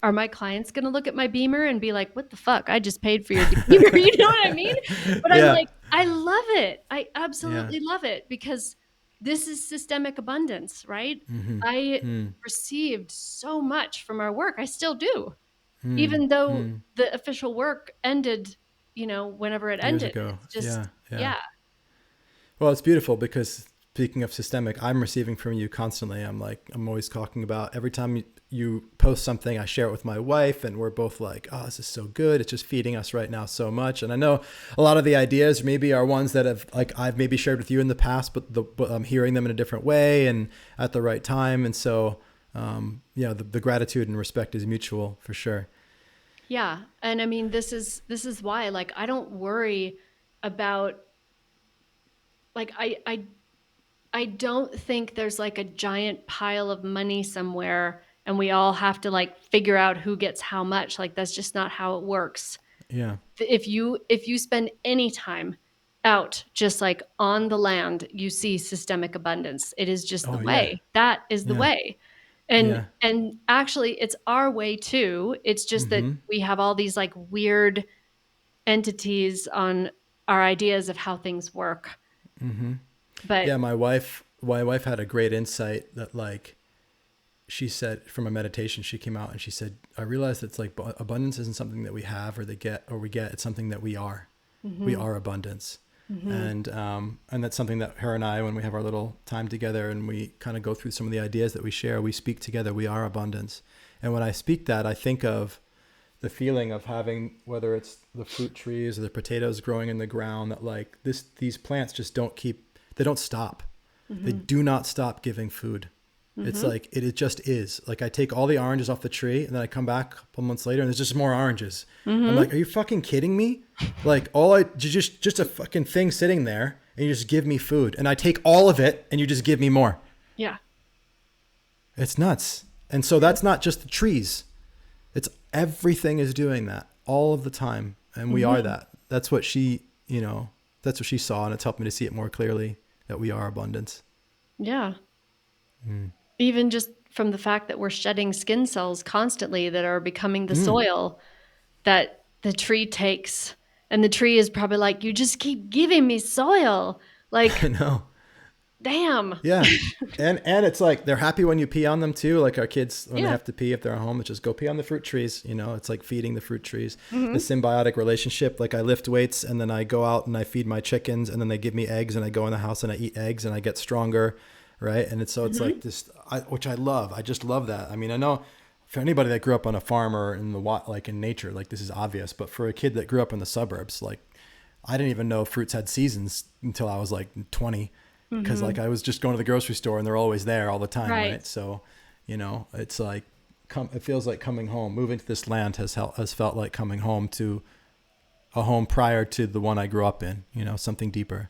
are my clients going to look at my Beamer and be like, what the fuck? I just paid for your Beamer. You know what I mean? But I'm Yeah. like, I love it. I Yeah. absolutely love it because this is systemic abundance, right? Mm-hmm. I Mm. received so much from our work. I still do, Mm. even though Mm. the official work ended, whenever it Years ended. ago. It's just, Yeah. Yeah. yeah, Well, it's beautiful because speaking of systemic, I'm receiving from you constantly. I'm always talking about every time you post something, I share it with my wife, and we're both like, oh, this is so good. It's just feeding us right now so much. And I know a lot of the ideas maybe are ones that I've maybe shared with you in the past, but I'm hearing them in a different way and at the right time. And so, the gratitude and respect is mutual for sure. yeah. And I mean, this is why, like, I don't worry about, like, I don't think there's like a giant pile of money somewhere and we all have to like figure out who gets how much. Like, that's just not how it works. Yeah. If you spend any time out just like on the land, you see systemic abundance. It is just the Oh yeah. way. That is the Yeah. way. And Yeah. and actually it's our way too. It's just that Mm-hmm. we have all these like weird entities on our ideas of how things work. Mm-hmm. But Yeah, my wife had a great insight that like she said from a meditation she came out and she said I realized it's like abundance isn't something that we have or they get or we get, it's something that we are. We mhm, are abundance. mhm. And that's something that her and I, when we have our little time together and we kind of go through some of the ideas that we share, we speak together, we are abundance. And when I speak that, I think of the feeling of having, whether it's the fruit trees or the potatoes growing in the ground, that like these plants just they don't stop. They Mhm. do not stop giving food. It's Mhm. like it just is. Like I take all the oranges off the tree and then I come back a couple months later and there's just more oranges. I'm like, Mhm. are you fucking kidding me? Like all I just a fucking thing sitting there and you just give me food and I take all of it and you just give me more. Yeah. It's nuts. And so that's not just the trees. It's everything is doing that all of the time. And we are Mhm. that. That's what that's what she saw. And it's helped me to see it more clearly that we are abundance. Yeah. Mm. Even just from the fact that we're shedding skin cells constantly that are becoming the Mm. soil that the tree takes. And the tree is probably like, you just keep giving me soil. I Like, know. damn. Yeah. And it's like they're happy when you pee on them too. Like our kids, when they Yeah. have to pee, if they're at home, it's just go pee on the fruit trees. It's like feeding the fruit trees. The Mhm. symbiotic relationship. Like I lift weights and then I go out and I feed my chickens and then they give me eggs and I go in the house and I eat eggs and I get stronger. Right. And it's like Mhm. this, which I love. I just love that. I mean, I know for anybody that grew up on a farm or in like in nature, like this is obvious, but for a kid that grew up in the suburbs, like I didn't even know fruits had seasons until I was like 20 because like Mhm. I was just going to the grocery store and they're always there all the time, Right. right? So, it's like it feels like coming home. Moving to this land has felt like coming home to a home prior to the one I grew up in. Something deeper.